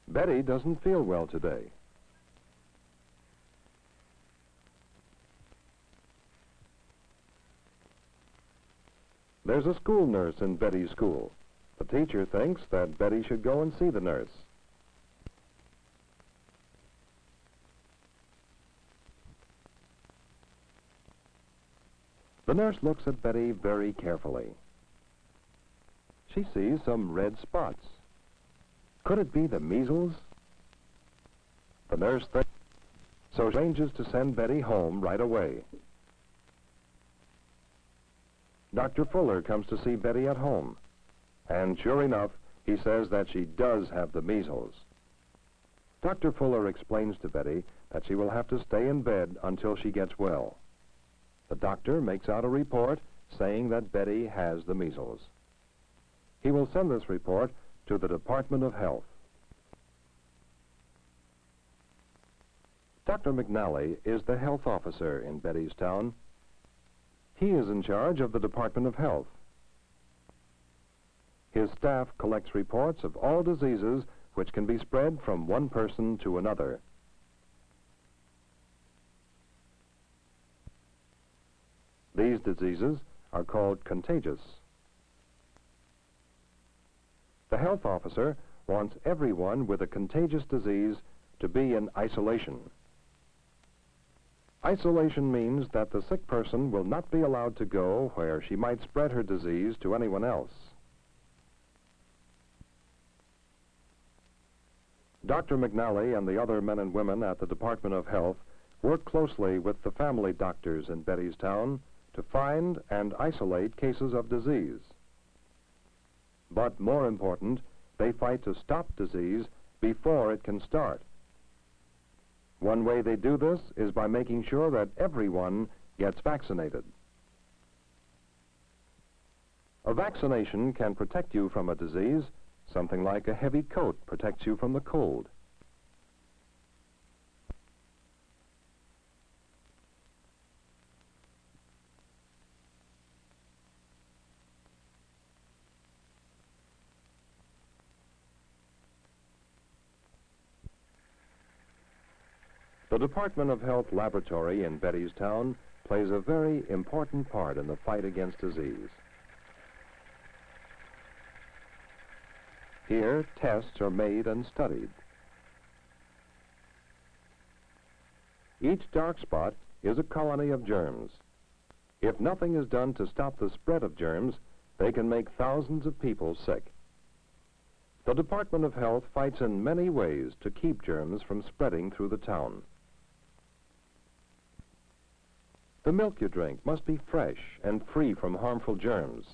Betty doesn't feel well today. There's a school nurse in Betty's school. The teacher thinks that Betty should go and see the nurse. The nurse looks at Betty very carefully. She sees some red spots. Could it be the measles? The nurse thinks, so she arranges to send Betty home right away. Dr. Fuller comes to see Betty at home, and sure enough, he says that she does have the measles. Dr. Fuller explains to Betty that she will have to stay in bed until she gets well. The doctor makes out a report saying that Betty has the measles. He will send this report to the Department of Health. Dr. McNally is the health officer in Betty's town. He is in charge of the Department of Health. His staff collects reports of all diseases which can be spread from one person to another. These diseases are called contagious. The health officer wants everyone with a contagious disease to be in isolation. Isolation means that the sick person will not be allowed to go where she might spread her disease to anyone else. Dr. McNally and the other men and women at the Department of Health work closely with the family doctors in Betty's town to find and isolate cases of disease. But more important, they fight to stop disease before it can start. One way they do this is by making sure that everyone gets vaccinated. A vaccination can protect you from a disease. Something like a heavy coat protects you from the cold. The Department of Health laboratory in Betty's town plays a very important part in the fight against disease. Here, tests are made and studied. Each dark spot is a colony of germs. If nothing is done to stop the spread of germs, they can make thousands of people sick. The Department of Health fights in many ways to keep germs from spreading through the town. The milk you drink must be fresh and free from harmful germs.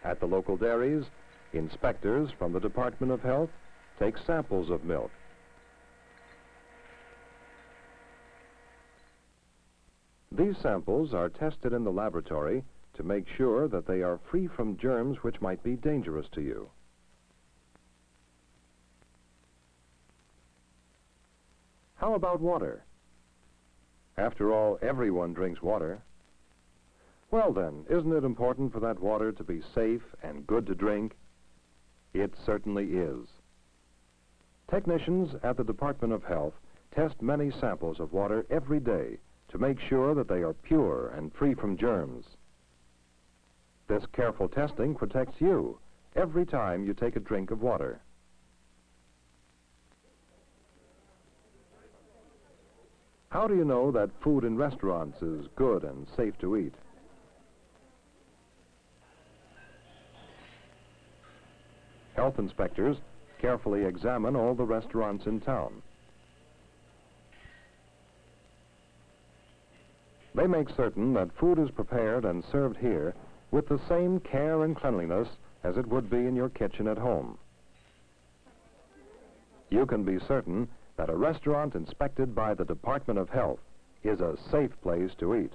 At the local dairies, inspectors from the Department of Health take samples of milk. These samples are tested in the laboratory to make sure that they are free from germs which might be dangerous to you. How about water? After all, everyone drinks water. Well then, isn't it important for that water to be safe and good to drink? It certainly is. Technicians at the Department of Health test many samples of water every day to make sure that they are pure and free from germs. This careful testing protects you every time you take a drink of water. How do you know that food in restaurants is good and safe to eat? Health inspectors carefully examine all the restaurants in town. They make certain that food is prepared and served here with the same care and cleanliness as it would be in your kitchen at home. You can be certain that a restaurant inspected by the Department of Health is a safe place to eat.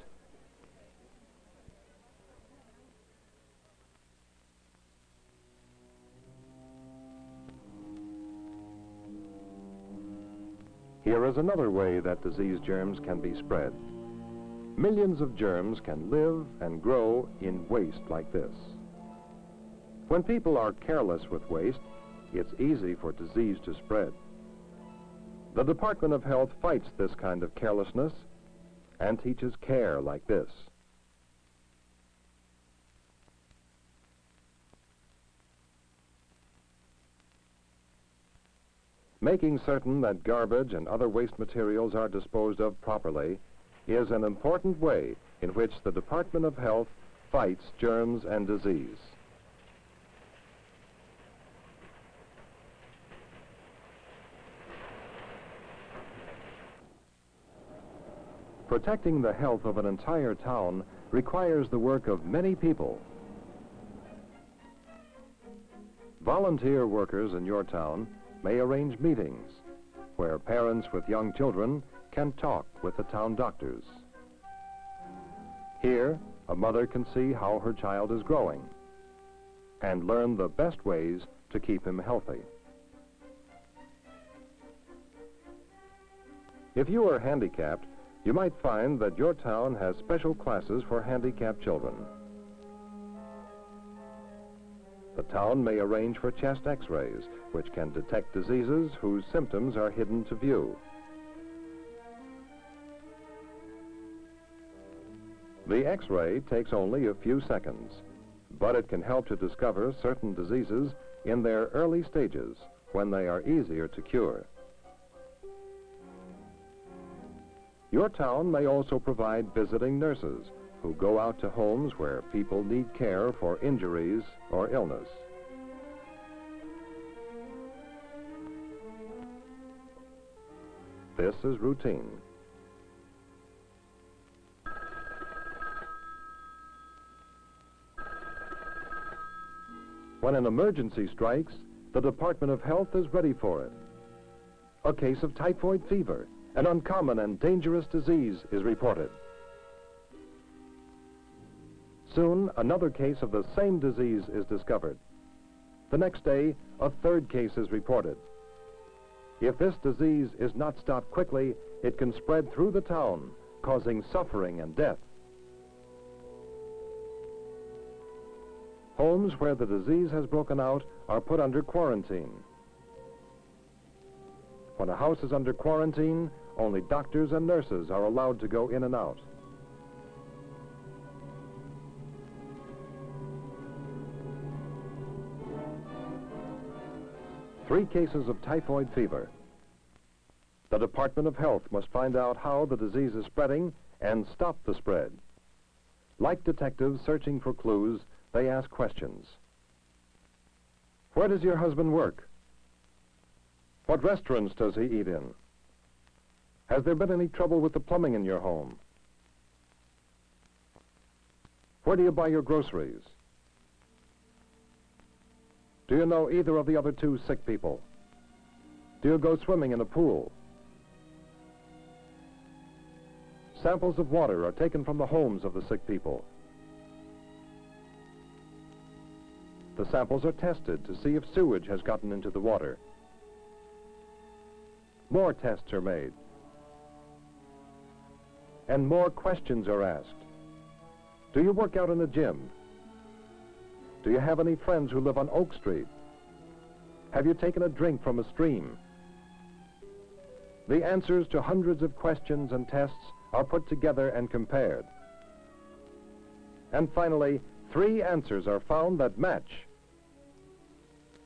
Here is another way that disease germs can be spread. Millions of germs can live and grow in waste like this. When people are careless with waste, it's easy for disease to spread. The Department of Health fights this kind of carelessness and teaches care like this. Making certain that garbage and other waste materials are disposed of properly is an important way in which the Department of Health fights germs and disease. Protecting the health of an entire town requires the work of many people. Volunteer workers in your town may arrange meetings where parents with young children can talk with the town doctors. Here, a mother can see how her child is growing and learn the best ways to keep him healthy. If you are handicapped, you might find that your town has special classes for handicapped children. The town may arrange for chest x-rays, which can detect diseases whose symptoms are hidden to view. The x-ray takes only a few seconds, but it can help to discover certain diseases in their early stages when they are easier to cure. Your town may also provide visiting nurses who go out to homes where people need care for injuries or illness. This is routine. When an emergency strikes, the Department of Health is ready for it. A case of typhoid fever, an uncommon and dangerous disease, is reported. Soon, another case of the same disease is discovered. The next day, a third case is reported. If this disease is not stopped quickly, it can spread through the town, causing suffering and death. Homes where the disease has broken out are put under quarantine. When a house is under quarantine, only doctors and nurses are allowed to go in and out. Three cases of typhoid fever. The Department of Health must find out how the disease is spreading and stop the spread. Like detectives searching for clues, they ask questions. Where does your husband work? What restaurants does he eat in? Has there been any trouble with the plumbing in your home? Where do you buy your groceries? Do you know either of the other two sick people? Do you go swimming in a pool? Samples of water are taken from the homes of the sick people. The samples are tested to see if sewage has gotten into the water. More tests are made. And more questions are asked. Do you work out in a gym? Do you have any friends who live on Oak Street? Have you taken a drink from a stream? The answers to hundreds of questions and tests are put together and compared. And finally, 3 answers are found that match.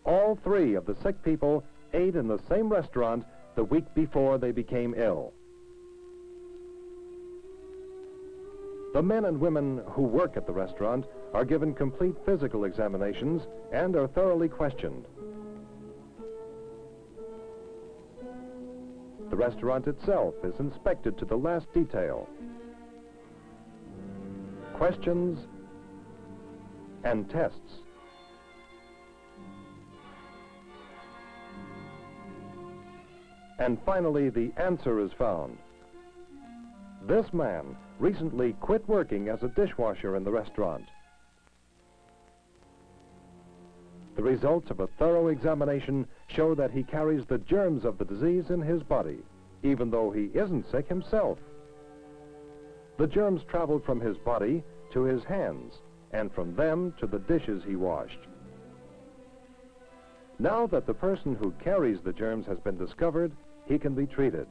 All 3 of the sick people ate in the same restaurant the week before they became ill. The men and women who work at the restaurant are given complete physical examinations and are thoroughly questioned. The restaurant itself is inspected to the last detail. Questions and tests. And finally, the answer is found. This man recently quit working as a dishwasher in the restaurant. The results of a thorough examination show that he carries the germs of the disease in his body, even though he isn't sick himself. The germs traveled from his body to his hands, and from them to the dishes he washed. Now that the person who carries the germs has been discovered, he can be treated.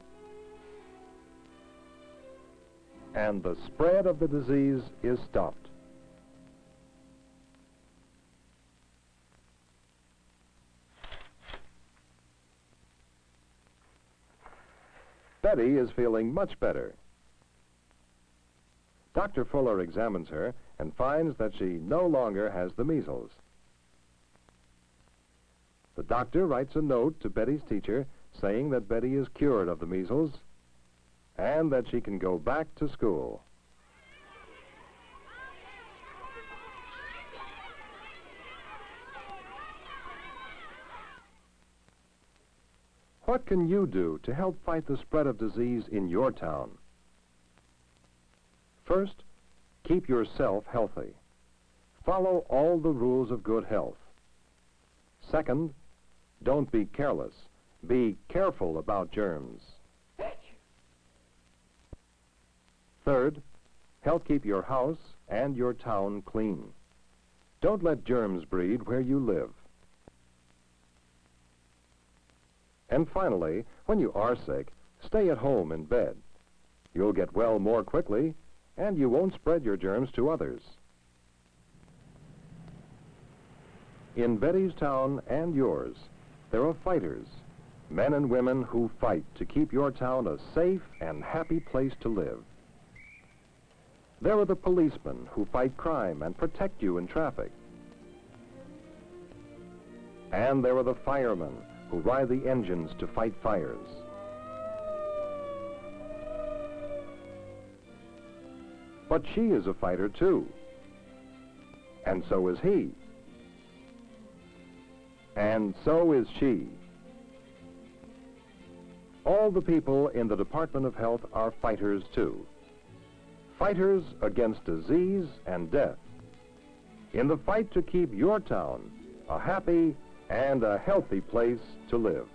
And the spread of the disease is stopped. Betty is feeling much better. Dr. Fuller examines her and finds that she no longer has the measles. The doctor writes a note to Betty's teacher saying that Betty is cured of the measles and that she can go back to school. What can you do to help fight the spread of disease in your town? First, keep yourself healthy. Follow all the rules of good health. Second, don't be careless. Be careful about germs. Third, help keep your house and your town clean. Don't let germs breed where you live. And finally, when you are sick, stay at home in bed. You'll get well more quickly, and you won't spread your germs to others. In Betty's town and yours, there are fighters, men and women who fight to keep your town a safe and happy place to live. There are the policemen who fight crime and protect you in traffic. And there are the firemen who ride the engines to fight fires. But she is a fighter too. And so is he. And so is she. All the people in the Department of Health are fighters too. Fighters against disease and death. In the fight to keep your town a happy and a healthy place to live.